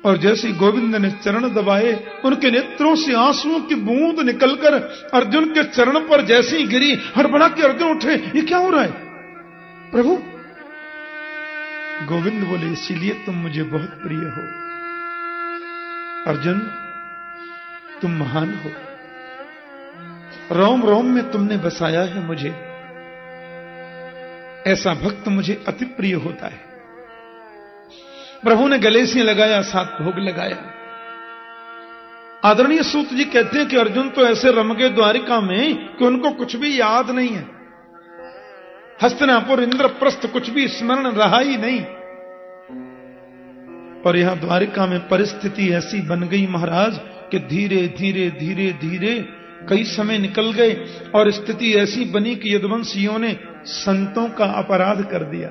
और जैसे गोविंद ने चरण दबाए, उनके नेत्रों से आंसुओं की बूंद निकलकर अर्जुन के चरण पर जैसी गिरी, हड़बड़ा के अर्जुन उठे, ये क्या हो रहा है प्रभु? गोविंद बोले, इसीलिए तुम मुझे बहुत प्रिय हो अर्जुन, तुम महान हो, रोम रोम में तुमने बसाया है मुझे, ऐसा भक्त मुझे अति प्रिय होता है। प्रभु ने गले से लगाया, 7 भोग लगाया। आदरणीय सूत जी कहते हैं कि अर्जुन तो ऐसे रम गए द्वारिका में कि उनको कुछ भी याद नहीं है, हस्तिनापुर इंद्रप्रस्थ कुछ भी स्मरण रहा ही नहीं। और यहां द्वारिका में परिस्थिति ऐसी बन गई महाराज कि धीरे धीरे धीरे धीरे कई समय निकल गए और स्थिति ऐसी बनी कि यदुवंशियों ने संतों का अपराध कर दिया।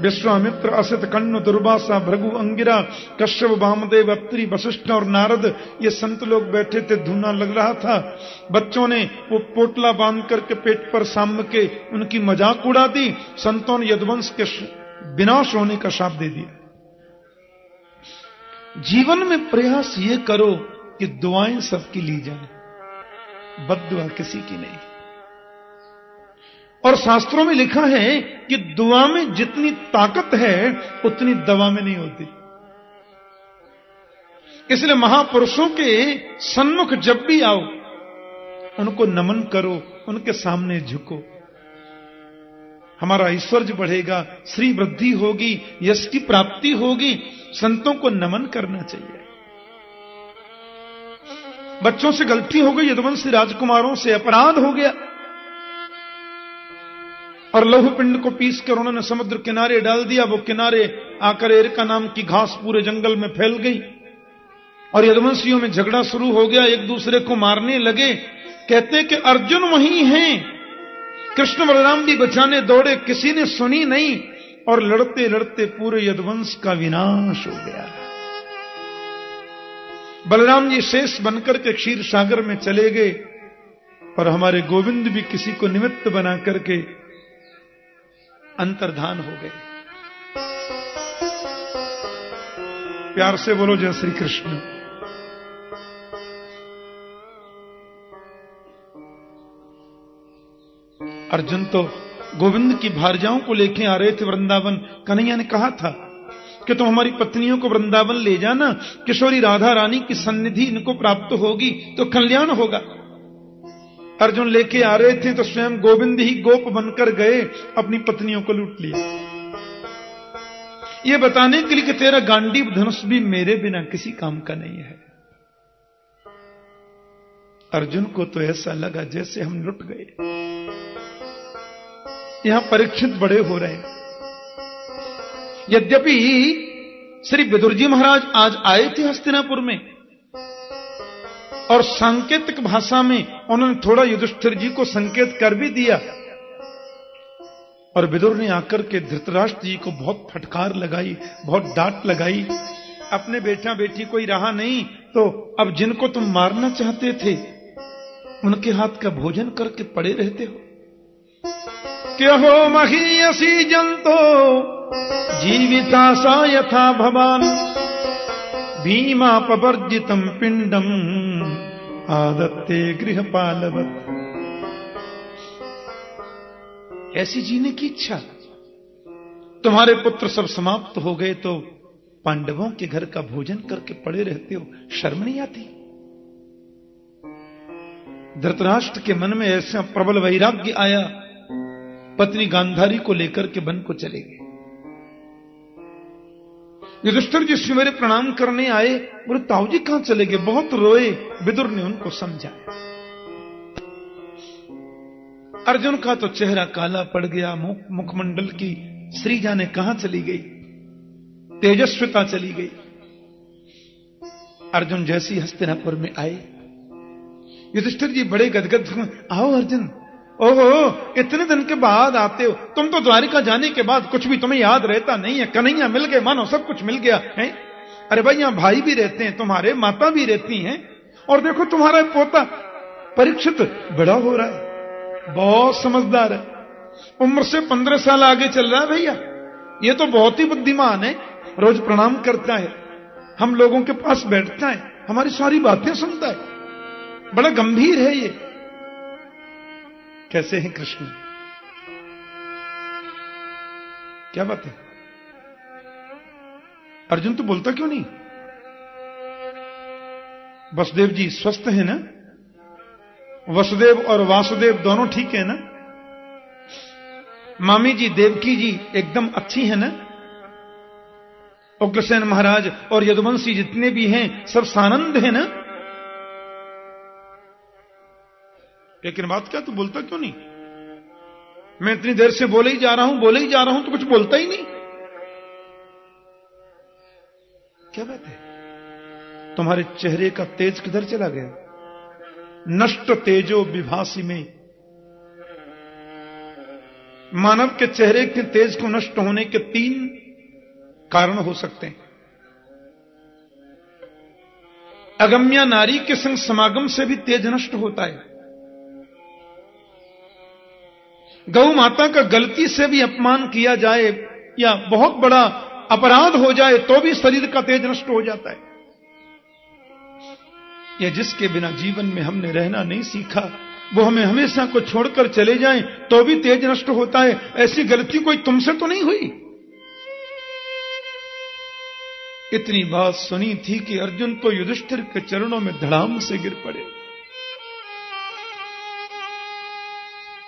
विश्वामित्र, असित, कण्व, दुर्वासा, भृगु, अंगिरा, कश्यप, वामदेव, अत्रि, वशिष्ठ और नारद, ये संत लोग बैठे थे। धूना लग रहा था। बच्चों ने वो पोटला बांध करके पेट पर साम के उनकी मजाक उड़ा दी। संतों ने यदुवंश के विनाश होने का शाप दे दिया। जीवन में प्रयास ये करो कि दुआएं सबकी ली जाए, बद्दुआ किसी की नहीं। और शास्त्रों में लिखा है कि दुआ में जितनी ताकत है उतनी दवा में नहीं होती। इसलिए महापुरुषों के सन्मुख जब भी आओ उनको नमन करो, उनके सामने झुको। हमारा ऐश्वर्य बढ़ेगा, श्री वृद्धि होगी, यश की प्राप्ति होगी। संतों को नमन करना चाहिए। बच्चों से गलती हो गई, यदुवंशी राजकुमारों से अपराध हो गया और लौह पिंड को पीस कर उन्होंने समुद्र किनारे डाल दिया। वो किनारे आकर एरका नाम की घास पूरे जंगल में फैल गई और यदुवंशियों में झगड़ा शुरू हो गया, एक दूसरे को मारने लगे। कहते कि अर्जुन वहीं हैं, कृष्ण बलराम भी बचाने दौड़े, किसी ने सुनी नहीं और लड़ते लड़ते पूरे यदुवंश का विनाश हो गया। बलराम जी शेष बनकर के क्षीर सागर में चले गए और हमारे गोविंद भी किसी को निमित्त बना करके अंतर्धान हो गए। प्यार से बोलो जय श्री कृष्ण। अर्जुन तो गोविंद की भारजाओं को लेके आ रहे थे वृंदावन। कन्हैया ने कहा था कि तुम हमारी पत्नियों को वृंदावन ले जाना, किशोरी राधा रानी की सन्निधि इनको प्राप्त होगी तो कल्याण होगा। अर्जुन लेके आ रहे थे तो स्वयं गोविंद ही गोप बनकर गए, अपनी पत्नियों को लूट लिया, ये बताने के लिए कि तेरा गांडीव धनुष भी मेरे बिना किसी काम का नहीं है। अर्जुन को तो ऐसा लगा जैसे हम लुट गए। यहां परीक्षित बड़े हो रहे हैं। यद्यपि श्री विदुर जी महाराज आज आए थे हस्तिनापुर में और सांकेतिक भाषा में उन्होंने थोड़ा युधिष्ठिर जी को संकेत कर भी दिया और विदुर ने आकर के धृतराष्ट्र जी को बहुत फटकार लगाई, बहुत डांट लगाई। अपने बेटा बेटी कोई रहा नहीं तो अब जिनको तुम मारना चाहते थे उनके हाथ का भोजन करके पड़े रहते हो। क्या हो महीयसी जंतो जीविता सा यथा भवान भीमापवर्जितम पिंडम आदत्ते गृहपालवत्। ऐसी जीने की इच्छा, तुम्हारे पुत्र सब समाप्त हो गए तो पांडवों के घर का भोजन करके पड़े रहते हो, शर्म नहीं आती? धृतराष्ट्र के मन में ऐसा प्रबल वैराग्य आया, पत्नी गांधारी को लेकर के वन को चले गए। युधिष्ठिर जी सवेरे प्रणाम करने आए, बोले ताऊ जी कहां चले गए? बहुत रोए। विदुर ने उनको समझाया। अर्जुन का तो चेहरा काला पड़ गया, मुखमंडल की श्री जाने कहां चली गई, तेजस्विता चली गई। अर्जुन जैसी हस्तिनापुर में आए, युधिष्ठिर जी बड़े गदगद हुए। आओ अर्जुन, ओहो इतने दिन के बाद आते हो, तुम तो द्वारिका जाने के बाद कुछ भी तुम्हें याद रहता नहीं है। कन्हैया मिल गए, मानो सब कुछ मिल गया है। अरे भाई यहाँ भाई भी रहते हैं तुम्हारे, माता भी रहती हैं, और देखो तुम्हारा पोता परीक्षित बड़ा हो रहा है, बहुत समझदार है, उम्र से 15 साल आगे चल रहा है। भैया ये तो बहुत ही बुद्धिमान है, रोज प्रणाम करता है, हम लोगों के पास बैठता है, हमारी सारी बातें सुनता है, बड़ा गंभीर है ये। कैसे हैं कृष्ण? क्या बात है? अर्जुन तो बोलता क्यों नहीं? वसुदेव जी स्वस्थ है ना? वसुदेव और वासुदेव दोनों ठीक है ना? मामी जी देवकी जी एकदम अच्छी है ना? उग्रसेन महाराज और यदुवंशी जितने भी हैं सब सानंद है ना? लेकिन बात क्या, तू बोलता क्यों नहीं? मैं इतनी देर से बोले ही जा रहा हूं तो कुछ बोलता ही नहीं। क्या बात है? तुम्हारे चेहरे का तेज किधर चला गया? नष्ट तेजो विभासी में। मानव के चेहरे के तेज को नष्ट होने के 3 कारण हो सकते हैं। अगम्या नारी के संग समागम से भी तेज नष्ट होता है। गौ माता का गलती से भी अपमान किया जाए या बहुत बड़ा अपराध हो जाए तो भी शरीर का तेज नष्ट हो जाता है। या जिसके बिना जीवन में हमने रहना नहीं सीखा, वो हमें हमेशा को छोड़कर चले जाएं तो भी तेज नष्ट होता है। ऐसी गलती कोई तुमसे तो नहीं हुई? इतनी बात सुनी थी कि अर्जुन तो युधिष्ठिर के चरणों में धड़ाम से गिर पड़े।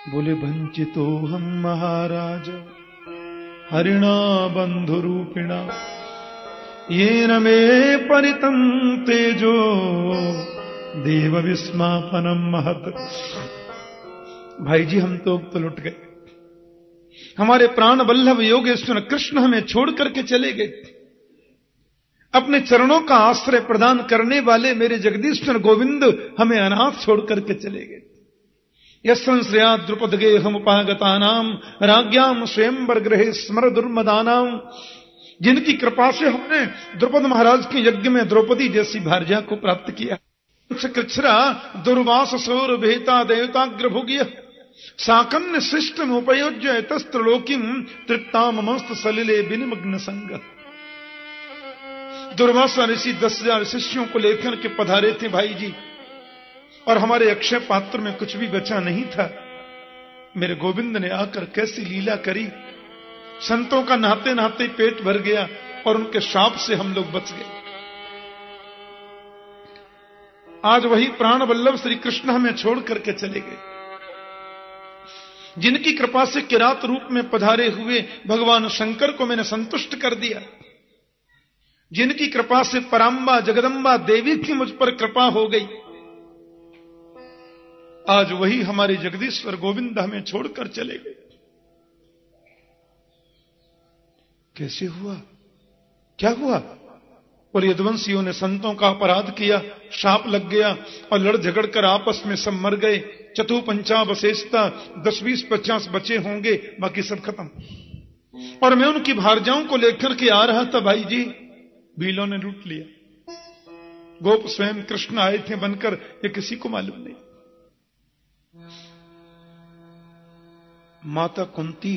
बोले वंचितो हम महाराज हरिणा बंधु रूपिणा ये न मे परितं तेजो देव विस्मापनम महत। भाई जी हम तो लुट गए। हमारे प्राण वल्लभ योगेश्वर कृष्ण हमें छोड़ करके चले गए। अपने चरणों का आश्रय प्रदान करने वाले मेरे जगदीश्वर गोविंद हमें अनाथ छोड़ करके चले गए। यस्या द्रुपद गेहम उपागतानाम राज्ञाम स्वयंवर गृहे स्मर दुर्मदानाम। जिनकी कृपा से हमने द्रुपद महाराज के यज्ञ में द्रौपदी जैसी भार्या को प्राप्त किया। कृच्छ्रा दुर्वास सौर भेता देवताग्र भोग्य साकन्य शिष्टम उपयोज्य तस्त्रलोकिम तृप्ताम मस्त सलिले बिनिमग्न संग। दुर्वासा ऋषि 10,000 शिष्यों को लेकर के पधारे थे भाई जी, और हमारे अक्षय पात्र में कुछ भी बचा नहीं था। मेरे गोविंद ने आकर कैसी लीला करी। संतों का नहाते नहाते पेट भर गया और उनके शाप से हम लोग बच गए। आज वही प्राण वल्लभ श्री कृष्ण हमें छोड़ करके चले गए। जिनकी कृपा से किरात रूप में पधारे हुए भगवान शंकर को मैंने संतुष्ट कर दिया, जिनकी कृपा से पराम्बा जगदम्बा देवी की मुझ पर कृपा हो गई, आज वही हमारे जगदीश्वर गोविंद हमें छोड़कर चले गए। कैसे हुआ? क्या हुआ? और यदुवंशियों ने संतों का अपराध किया, शाप लग गया और लड़ झगड़ कर आपस में सब मर गए। चतु पंचा बशेषता 10, 20, 50 बचे होंगे, बाकी सब खत्म। और मैं उनकी भारजाओं को लेकर के आ रहा था भाई जी, भीलों ने लूट लिया। गोप स्वयं कृष्ण आए थे बनकर, ये किसी को मालूम नहीं। माता कुंती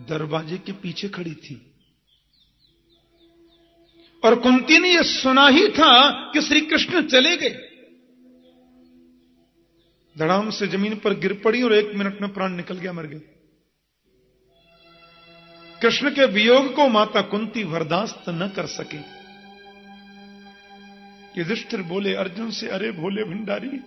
दरवाजे के पीछे खड़ी थी और कुंती ने यह सुना ही था कि श्री कृष्ण चले गए। धड़ाम से जमीन पर गिर पड़ी और 1 मिनट में प्राण निकल गया, मर गई। कृष्ण के वियोग को माता कुंती बर्दाश्त न कर सके। युधिष्ठिर बोले अर्जुन से, अरे भोले भंडारी,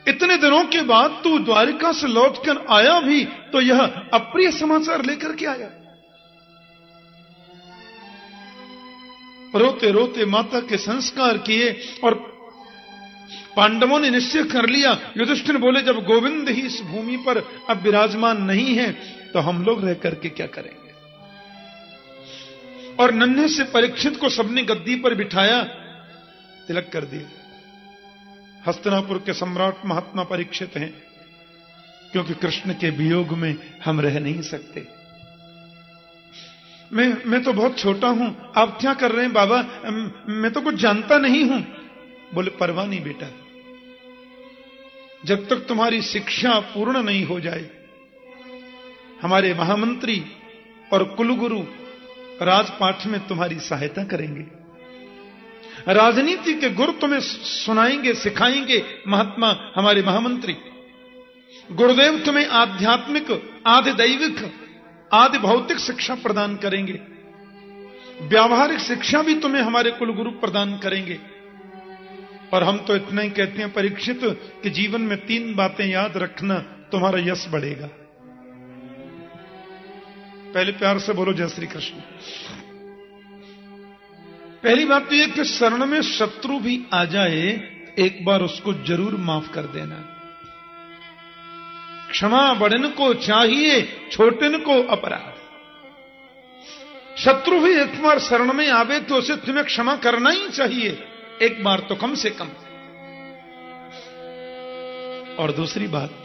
इतने दिनों के बाद तू द्वारिका से लौटकर आया भी तो यह अप्रिय समाचार लेकर के आया। रोते रोते माता के संस्कार किए और पांडवों ने निश्चय कर लिया। युधिष्ठिर बोले जब गोविंद ही इस भूमि पर अब विराजमान नहीं है तो हम लोग रह करके क्या करेंगे। और नन्हे से परीक्षित को सबने गद्दी पर बिठाया, तिलक कर दिया। हस्तिनापुर के सम्राट महात्मा परीक्षित हैं, क्योंकि कृष्ण के वियोग में हम रह नहीं सकते। मैं तो बहुत छोटा हूं, आप क्या कर रहे हैं बाबा, मैं तो कुछ जानता नहीं हूं। बोले परवाह नहीं बेटा, जब तक तुम्हारी शिक्षा पूर्ण नहीं हो जाए, हमारे महामंत्री और कुलगुरु राजपाठ में तुम्हारी सहायता करेंगे, राजनीति के गुर तुम्हें सुनाएंगे, सिखाएंगे महात्मा हमारे महामंत्री। गुरुदेव तुम्हें आध्यात्मिक, आदि दैविक, आदि भौतिक शिक्षा प्रदान करेंगे। व्यावहारिक शिक्षा भी तुम्हें हमारे कुलगुरु प्रदान करेंगे। और हम तो इतना ही कहते हैं परीक्षित कि जीवन में 3 बातें याद रखना, तुम्हारा यश बढ़ेगा। पहले प्यार से बोलो जय श्री कृष्ण। पहली बात तो यह कि शरण में शत्रु भी आ जाए, एक बार उसको जरूर माफ कर देना। क्षमा बड़न को चाहिए, छोटन को अपराध। शत्रु भी एक बार शरण में आवे तो उसे तुम्हें क्षमा करना ही चाहिए, एक बार तो कम से कम। और दूसरी बात,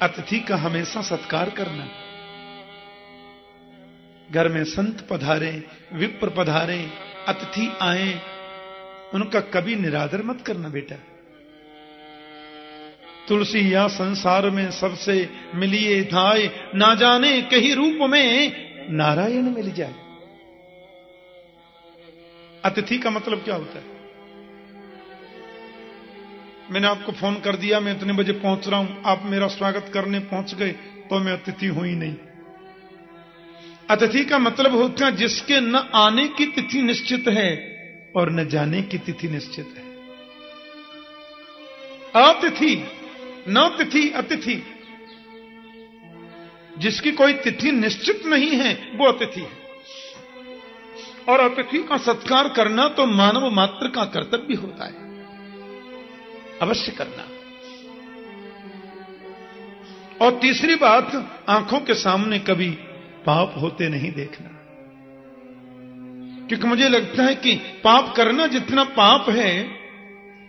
अतिथि का हमेशा सत्कार करना। घर में संत पधारे, विप्र पधारे, अतिथि आए, उनका कभी निरादर मत करना बेटा। तुलसी या संसार में सबसे मिलिए धाय, ना जाने कहीं रूप में नारायण मिल जाए। अतिथि का मतलब क्या होता है? मैंने आपको फोन कर दिया, मैं इतने बजे पहुंच रहा हूं, आप मेरा स्वागत करने पहुंच गए तो मैं अतिथि हूं ही नहीं। अतिथि का मतलब होता है जिसके न आने की तिथि निश्चित है और न जाने की तिथि निश्चित है। अतिथि, न तिथि, अतिथि। जिसकी कोई तिथि निश्चित नहीं है वो अतिथि है। और अतिथि का सत्कार करना तो मानव मात्र का कर्तव्य होता है, अवश्य करना। और तीसरी बात, आंखों के सामने कभी पाप होते नहीं देखना। क्योंकि मुझे लगता है कि पाप करना जितना पाप है,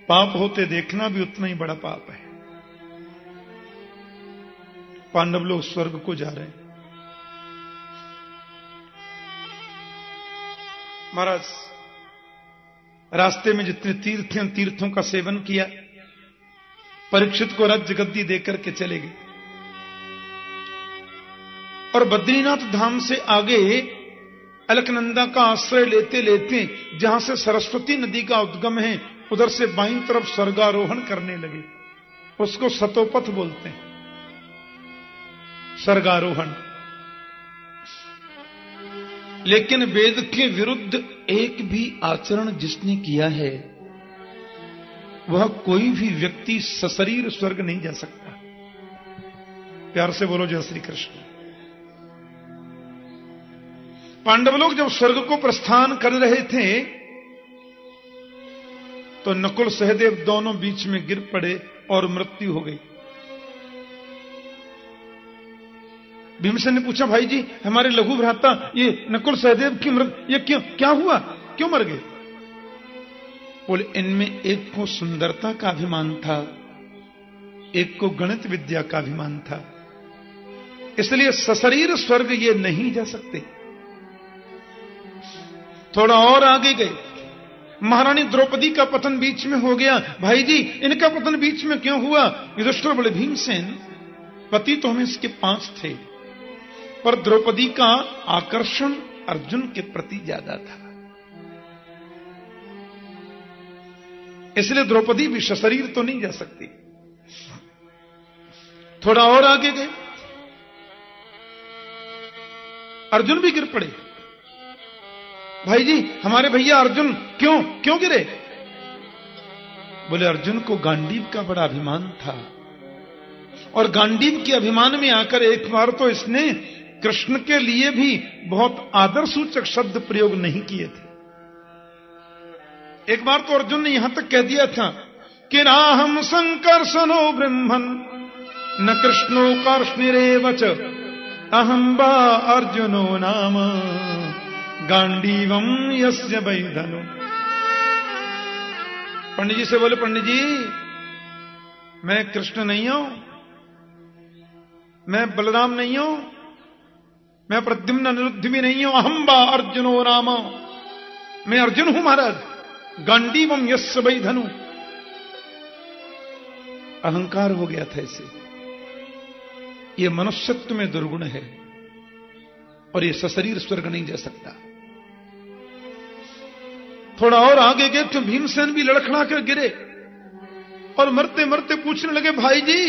पाप होते देखना भी उतना ही बड़ा पाप है। पांडव लोग स्वर्ग को जा रहे हैं। महाराज रास्ते में जितने तीर्थ हैं, तीर्थों का सेवन किया, परीक्षित को राज्य गद्दी देकर के चले गए। और बद्रीनाथ धाम से आगे अलकनंदा का आश्रय लेते लेते जहां से सरस्वती नदी का उद्गम है, उधर से बाईं तरफ स्वर्गारोहण करने लगे। उसको सतोपथ बोलते हैं, स्वर्गारोहण। लेकिन वेद के विरुद्ध एक भी आचरण जिसने किया है, वह कोई भी व्यक्ति सशरीर स्वर्ग नहीं जा सकता। प्यार से बोलो जय श्री कृष्ण। पांडव लोग जब स्वर्ग को प्रस्थान कर रहे थे तो नकुल सहदेव दोनों बीच में गिर पड़े और मृत्यु हो गई। भीमसेन ने पूछा, भाई जी हमारे लघु भ्राता ये नकुल सहदेव की मृत्यु, ये क्यों, क्या हुआ, क्यों मर गए? बोले, इनमें एक को सुंदरता का अभिमान था, एक को गणित विद्या का अभिमान था, इसलिए सशरीर स्वर्ग ये नहीं जा सकते। थोड़ा और आगे गए, महारानी द्रौपदी का पतन बीच में हो गया। भाई जी इनका पतन बीच में क्यों हुआ? युधिष्ठिर बोले, भीमसेन पति तो हमें इसके 5 थे, पर द्रौपदी का आकर्षण अर्जुन के प्रति ज्यादा था, इसलिए द्रौपदी भी सशरीर तो नहीं जा सकती। थोड़ा और आगे गए, अर्जुन भी गिर पड़े। भाई जी हमारे भैया अर्जुन क्यों गिरे? बोले, अर्जुन को गांडीव का बड़ा अभिमान था, और गांडीव के अभिमान में आकर एक बार तो इसने कृष्ण के लिए भी बहुत आदर सूचक शब्द प्रयोग नहीं किए थे। एक बार तो अर्जुन ने यहां तक कह दिया था कि राहम संकर्षणो ब्रह्मन न कृष्णो कार्ष्णिरेव च अहम बा अर्जुनो नाम गांडीवम यस्य वैधनो। पंडित जी से बोले, पंडित जी मैं कृष्ण नहीं हूं, मैं बलराम नहीं हूं, मैं प्रद्युम्न अनिरुद्ध भी नहीं हूं, अहम बा अर्जुनो नाम, मैं अर्जुन हूं महाराज। गांडीवम यस्य वैधनु, अहंकार हो गया था इसे। यह मनुष्यत्व में दुर्गुण है। और ये सशरीर स्वर्ग नहीं जा सकता। थोड़ा और आगे गए तो भीमसेन भी लड़खड़ा कर गिरे और मरते मरते पूछने लगे, भाई जी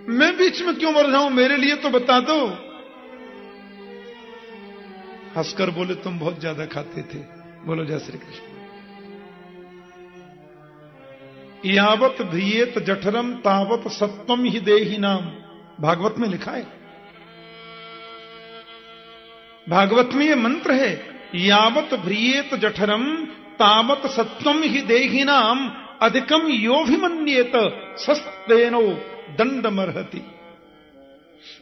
मैं बीच में क्यों मर जाऊं, मेरे लिए तो बता दो। हंसकर बोले, तुम बहुत ज्यादा खाते थे। बोलो जय श्री कृष्ण। यावत भियेत जठरम तावत सत्वम ही देहि नाम, भागवत में लिखा है। भागवत में ये मंत्र है, यावत भ्रियेत जठरम तावत सत्वम ही देहि नाम अधिकम योभिमन्येत सस्तेनो दंडमर्हति।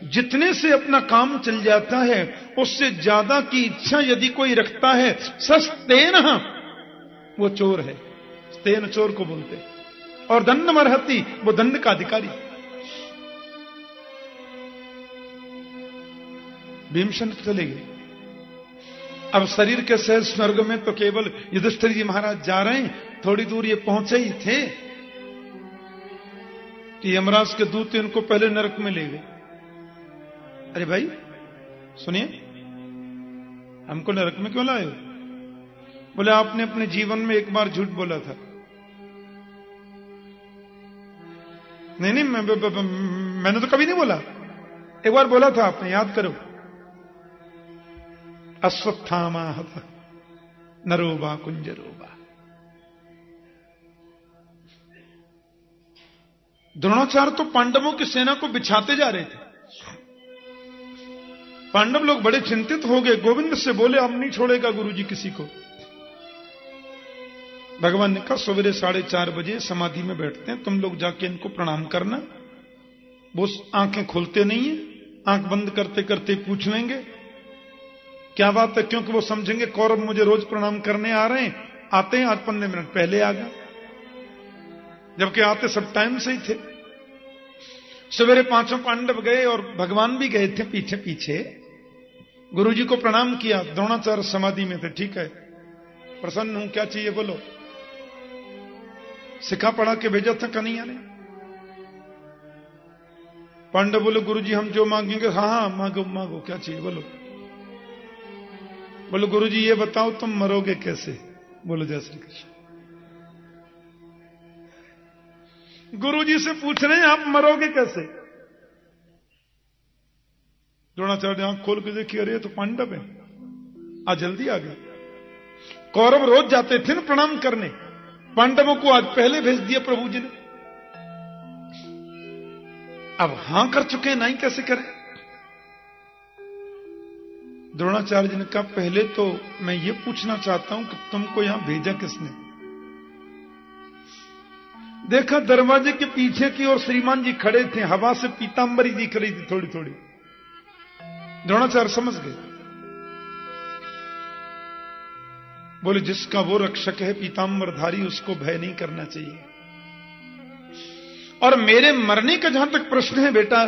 जितने से अपना काम चल जाता है उससे ज्यादा की इच्छा यदि कोई रखता है, सस्तेन, वो चोर है। स्तेन चोर को बोलते। और दंडमर्हति, वो दंड का अधिकारी। भीमसेन चले गए। अब शरीर के सहज स्वर्ग में तो केवल युधिष्ठिर जी महाराज जा रहे हैं। थोड़ी दूर ये पहुंचे ही थे कि यमराज के दूत इनको पहले नरक में ले गए। अरे भाई सुनिए, हमको नरक में क्यों लाए हो? बोले आपने अपने जीवन में एक बार झूठ बोला था। नहीं, मैंने तो कभी नहीं बोला। एक बार बोला था आपने, याद करो। अश्वत्थामा नरोबा कुंजरोबा। द्रोणाचार्य तो पांडवों की सेना को बिछाते जा रहे थे। पांडव लोग बड़े चिंतित हो गए। गोविंद से बोले, अब नहीं छोड़ेगा गुरुजी किसी को। भगवान ने कहा, सवेरे 4:30 बजे समाधि में बैठते हैं, तुम लोग जाके इनको प्रणाम करना। वो आंखें खोलते नहीं है, आंख बंद करते करते पूछ लेंगे क्या बात है, क्योंकि वो समझेंगे कौरव मुझे रोज प्रणाम करने आ रहे हैं। आते हैं आज 15 मिनट पहले आ गया, जबकि आते सब टाइम से ही थे। सवेरे 5 पांडव गए और भगवान भी गए थे पीछे पीछे। गुरुजी को प्रणाम किया। द्रोणाचार्य समाधि में थे। ठीक है, प्रसन्न हूं, क्या चाहिए बोलो। सिखा पढ़ा के भेजा था कन्हैया ने। पांडव बोले, गुरुजी हम जो मांगेंगे। हाँ मांगो मांगो, क्या चाहिए बोलो। बोलो गुरुजी ये बताओ तुम मरोगे कैसे। बोलो जय श्री कृष्ण। गुरुजी से पूछ रहे हैं आप मरोगे कैसे। द्रोणाचार्य आंख खोल के देखिए, अरे तो पांडव है, आज जल्दी आ गए। कौरव रोज जाते थे ना प्रणाम करने, पांडवों को आज पहले भेज दिया प्रभु जी ने। अब हां कर चुके हैं, नहीं कैसे करें। द्रोणाचार्य जी ने कहा, पहले तो मैं ये पूछना चाहता हूं कि तुमको यहां भेजा किसने। देखा दरवाजे के पीछे की ओर श्रीमान जी खड़े थे, हवा से पीतांबरी दिख रही थी थोड़ी थोड़ी। द्रोणाचार्य समझ गए। बोले जिसका वो रक्षक है पीतांबरधारी, उसको भय नहीं करना चाहिए। और मेरे मरने का जहां तक प्रश्न है बेटा,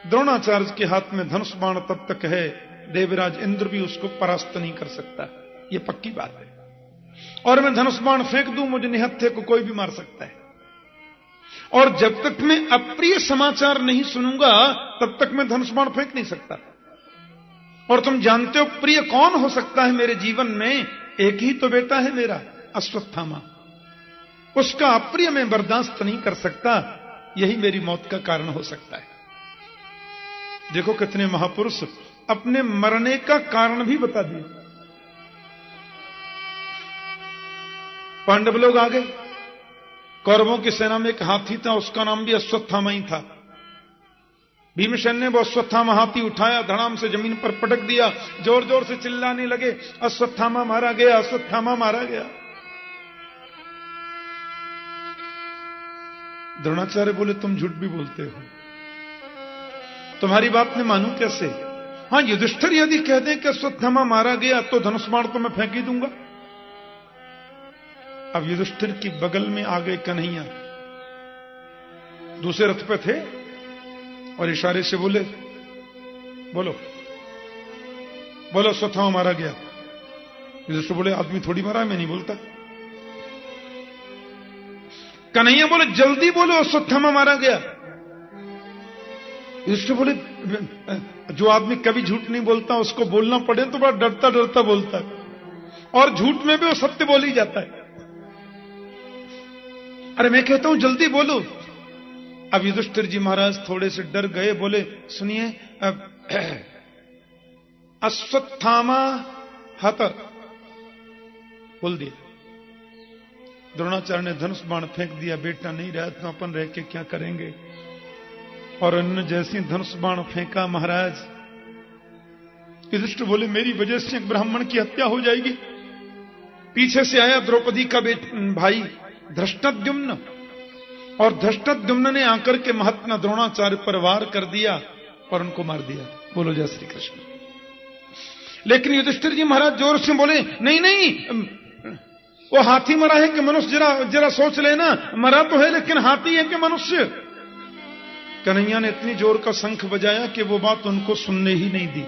द्रोणाचार्य के हाथ में धनुष बाण तब तक है, देवराज इंद्र भी उसको परास्त नहीं कर सकता। यह पक्की बात है। और मैं धनुष बाण फेंक दूं, मुझे निहत्थे को कोई भी मार सकता है। और जब तक मैं अप्रिय समाचार नहीं सुनूंगा तब तक मैं धनुष बाण फेंक नहीं सकता। और तुम जानते हो प्रिय कौन हो सकता है मेरे जीवन में? एक ही तो बेटा है मेरा, अश्वत्थामा। उसका अप्रिय मैं बर्दाश्त नहीं कर सकता, यही मेरी मौत का कारण हो सकता है। देखो कितने महापुरुष अपने मरने का कारण भी बता दिए। पांडव लोग आ गए। कौरवों की सेना में एक हाथी था, उसका नाम भी अश्वत्थामा ही था। भीमसेन ने वो अश्वत्थामा हाथी उठाया, धड़ाम से जमीन पर पटक दिया, जोर जोर से चिल्लाने लगे, अश्वत्थामा मारा गया, अश्वत्थामा मारा गया। द्रोणाचार्य बोले, तुम झूठ भी बोलते हो, तुम्हारी बात मैं मानूं कैसे? हां युधिष्ठिर यदि कह दें कि अश्वत्थामा मारा गया तो धनुष बाण तो मैं फेंक ही दूंगा। अब युधिष्ठिर की बगल में आ गए कन्हैया, दूसरे रथ पे थे, और इशारे से बोले, बोलो बोलो अश्वत्थामा मारा गया। युधिष्ठिर बोले, आदमी थोड़ी मारा, मैं नहीं बोलता। कन्हैया बोले, जल्दी बोलो अश्वत्थामा मारा गया। युधिष्ठिर बोले, जो आदमी कभी झूठ नहीं बोलता उसको बोलना पड़े तो बड़ा डरता डरता बोलता है, और झूठ में भी वो सत्य बोल ही जाता है। अरे मैं कहता हूं जल्दी बोलो। अब युधिष्ठिर जी महाराज थोड़े से डर गए, बोले सुनिए, अश्वत्थामा हत बोल दिया। द्रोणाचार्य ने धनुष बाण फेंक दिया, बेटा नहीं रहा तो अपन रह के क्या करेंगे। और अन्य जैसी धनुष बाण फेंका महाराज, युधिष्ठिर बोले मेरी वजह से एक ब्राह्मण की हत्या हो जाएगी। पीछे से आया द्रौपदी का भाई धृष्टद्युम्न, और धृष्टद्युम्न ने आकर के महात्मा द्रोणाचार्य पर वार कर दिया और उनको मार दिया। बोलो जय श्री कृष्ण। लेकिन युधिष्ठिर जी महाराज जोर से बोले, नहीं नहीं, वो हाथी मरा है कि मनुष्य, जरा सोच लेना, मरा तो है लेकिन हाथी है कि मनुष्य। कन्हैया ने इतनी जोर का शंख बजाया कि वो बात उनको सुनने ही नहीं दी।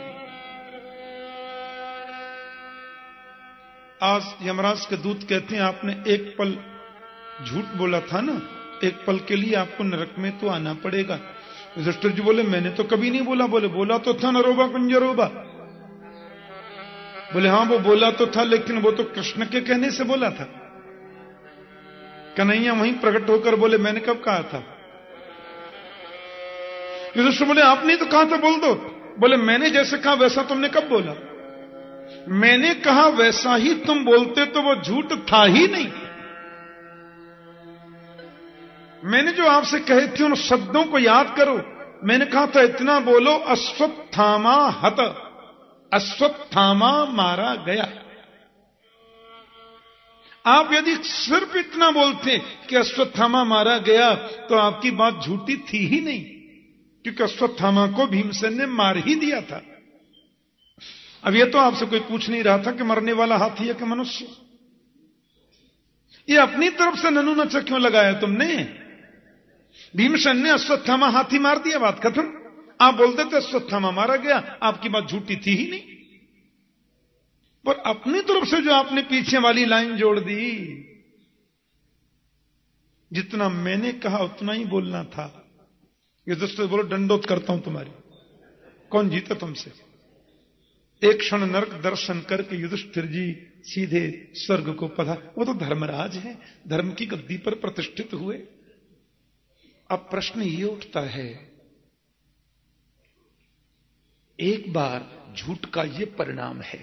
आज यमराज के दूत कहते हैं आपने एक पल झूठ बोला था ना, एक पल के लिए आपको नरक में तो आना पड़ेगा। युधिष्ठिर जी बोले मैंने तो कभी नहीं बोला। बोले बोला तो था नरोबा कुंजरोबा। बोले हां वो बोला तो था, लेकिन वो तो कृष्ण के कहने से बोला था। कन्हैया वहीं प्रकट होकर बोले मैंने कब कहा था। युधिष्ठिर बोले आपने तो कहा था बोल दो। बोले मैंने जैसे कहा वैसा तुमने कब बोला। मैंने कहा वैसा ही तुम बोलते तो वो झूठ था ही नहीं। मैंने जो आपसे कहे थे उन शब्दों को याद करो। मैंने कहा था इतना बोलो, अश्वत्थामा हत, अश्वत्थामा मारा गया। आप यदि सिर्फ इतना बोलते कि अश्वत्थामा मारा गया तो आपकी बात झूठी थी ही नहीं, क्योंकि अश्वत्थामा को भीमसेन ने मार ही दिया था। अब यह तो आपसे कोई पूछ नहीं रहा था कि मरने वाला हाथी है कि मनुष्य। ये अपनी तरफ से ननू नचा क्यों लगाया तुमने। भीमसेन ने अश्वत्थामा हाथी मार दिया, बात खत्म। आप बोलते थे अश्वत्थामा मारा गया, आपकी बात झूठी थी ही नहीं। पर अपनी तरफ से जो आपने पीछे वाली लाइन जोड़ दी, जितना मैंने कहा उतना ही बोलना था। युधिष्ठिर बोलो दंडोत करता हूं तुम्हारी, कौन जीता तुमसे। एक क्षण नरक दर्शन करके युधिष्ठिर जी सीधे स्वर्ग को पधार। वो तो धर्मराज है, धर्म की गद्दी पर प्रतिष्ठित हुए। अब प्रश्न ये उठता है, एक बार झूठ का ये परिणाम है,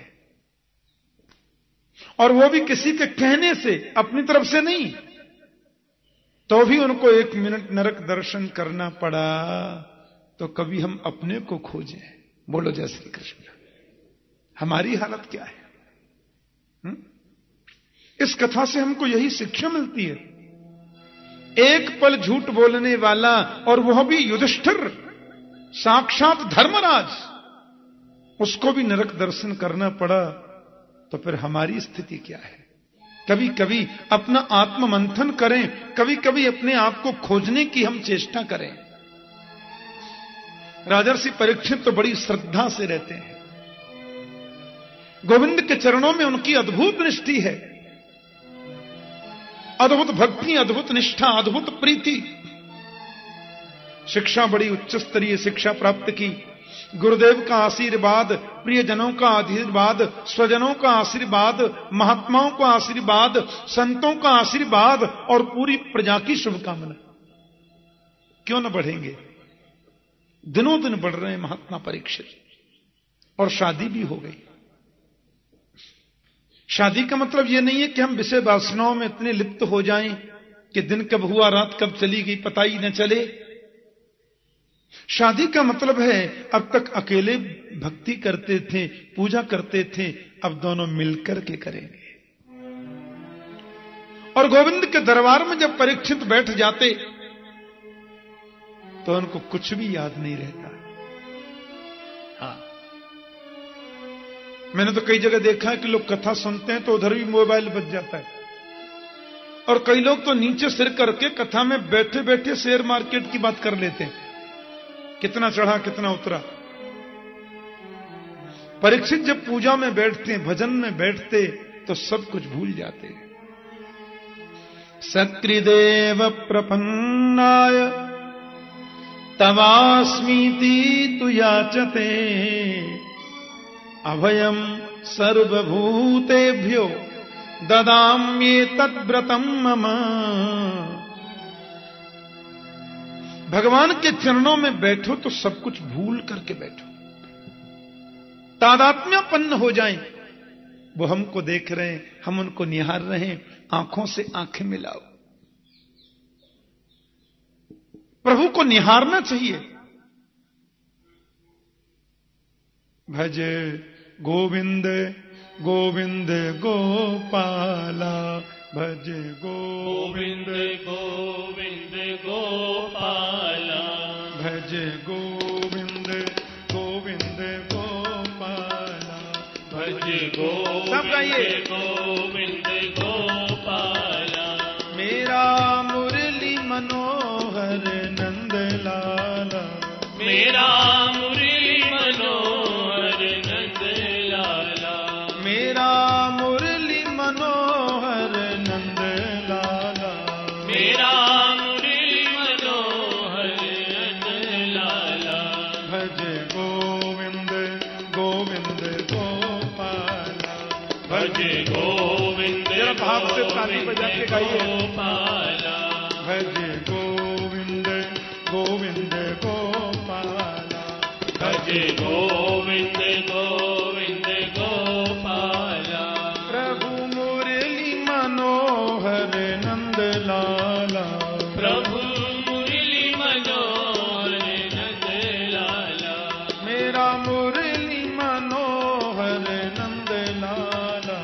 और वो भी किसी के कहने से, अपनी तरफ से नहीं, तो भी उनको 1 मिनट नरक दर्शन करना पड़ा। तो कभी हम अपने को खोजें। बोलो जय श्री कृष्ण। हमारी हालत क्या है। इस कथा से हमको यही शिक्षा मिलती है। एक पल झूठ बोलने वाला, और वह भी युधिष्ठिर, साक्षात धर्मराज, उसको भी नरक दर्शन करना पड़ा। तो फिर हमारी स्थिति क्या है। कभी कभी अपना आत्म मंथन करें, कभी कभी अपने आप को खोजने की हम चेष्टा करें। राजर्षि परीक्षित तो बड़ी श्रद्धा से रहते हैं। गोविंद के चरणों में उनकी अद्भुत निष्ठा है, अद्भुत भक्ति, अद्भुत निष्ठा, अद्भुत प्रीति। शिक्षा बड़ी उच्च स्तरीय शिक्षा प्राप्त की। गुरुदेव का आशीर्वाद, प्रियजनों का आशीर्वाद, स्वजनों का आशीर्वाद, महात्माओं का आशीर्वाद, संतों का आशीर्वाद और पूरी प्रजा की शुभकामना। क्यों न बढ़ेंगे। दिनों दिन बढ़ रहे हैं महात्मा परीक्षित, और शादी भी हो गई। शादी का मतलब यह नहीं है कि हम विषय वासनाओं में इतने लिप्त हो जाएं कि दिन कब हुआ रात कब चली गई पता ही न चले। शादी का मतलब है अब तक अकेले भक्ति करते थे, पूजा करते थे, अब दोनों मिलकर के करेंगे। और गोविंद के दरबार में जब परीक्षित बैठ जाते तो उनको कुछ भी याद नहीं रहता। हाँ, मैंने तो कई जगह देखा है कि लोग कथा सुनते हैं तो उधर भी मोबाइल बज जाता है, और कई लोग तो नीचे सिर करके कथा में बैठे बैठे शेयर मार्केट की बात कर लेते हैं, कितना चढ़ा कितना उतरा। परीक्षित जब पूजा में बैठते, भजन में बैठते, तो सब कुछ भूल जाते हैं। सकृदेव प्रपन्नाय तवास्मीति तु याचते अभयम सर्वभूतेभ्यो ददाम्ये तद्व्रतम मम। भगवान के चरणों में बैठो तो सब कुछ भूल करके बैठो, तादात्म्यपन्न हो जाएं। वो हमको देख रहे हैं, हम उनको निहार रहे हैं, आंखों से आंखें मिलाओ। प्रभु को निहारना चाहिए। भज गोविंद गोविंद गोपाला, भज गोविंद गोविंद गोपाला, भज गोविंद गोविंद गोपाला, भज गोविंद गोविंद गोपाला। मेरा मुरली मनोहर नंद लाला, मेरा मुरली मनोहर नंद लाला, मेरा मुरली मनोहर नंद लाला, मेरा मुरली मनोहर नंद लाला। भज गोविंद गोविंद गोपाला, भज गोविंद जरा भाव से ताली बजा के गाइए। गोपाला, भज गोविंद गोविंद गोपाला, भज गोविंद गोविंद गोपाला। प्रभु मुरली मनोहर नंद लाला, प्रभु मुरली मनोहर नंद लाला, मेरा मुरली मनोहर नंद लाला,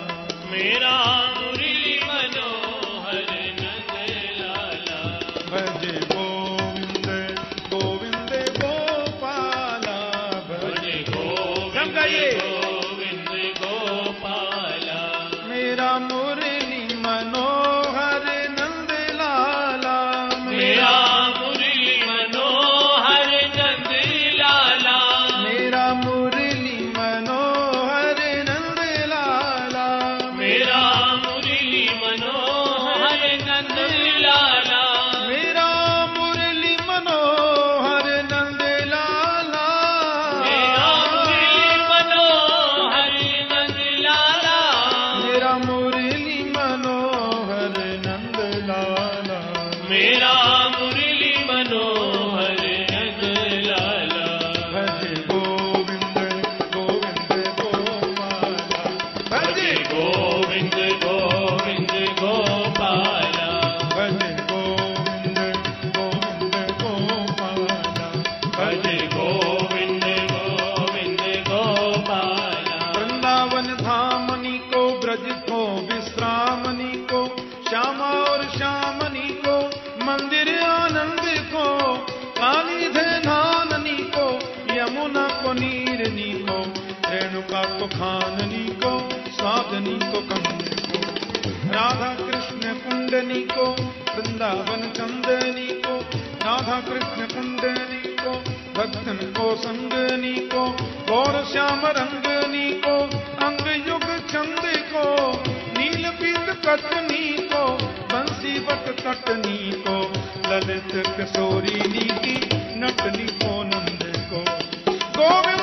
मेरा मुरली मनोहर नंद लाला। भज गोविंद गोविंद गोपाला, भज गोविंद गोविंद गोपाला, मेरा मुरली मनोहर नंद लाला, मेरा मुरली मनोहर नंद लाला, मेरा मुरली मनोहर नंद लाला, मेरा मुरली मनोहर नंद लाला, मेरा मुरली मनोहर नंद लाला, मेरा मुरली मनोहर नंद लाला, मेरा मुरली मनोहर नंद लाला, मेरा मुरली मनोहर नंद लाला। भज गोविंद गोविंद गोपाला, भज गोविंद गोविंद गोपाला, भज गोविंद गोविंद गोपाला, भज गोविंद गोविंद गोपाला। वृंदावन धामनी को, ब्रज को विश्रामनी को, श्यामा और श्यामनी को, मंदिर आनंद को, काली धाननी को, यमुना को नीरनी को, रेणुका को खाननी को, साधनी को कमनी को, राधा कृष्ण कुंडनी को, वृंदावन चंदनी को, राधा कृष्ण कुंडनी को, भक्तन को संगनी को, गौर श्याम रंगनी को, अंग युग चंद को, नील पीत कटनी को, बंसी बट कटनी को, ललित किशोरी की नटनी को, नंद को, गोविंद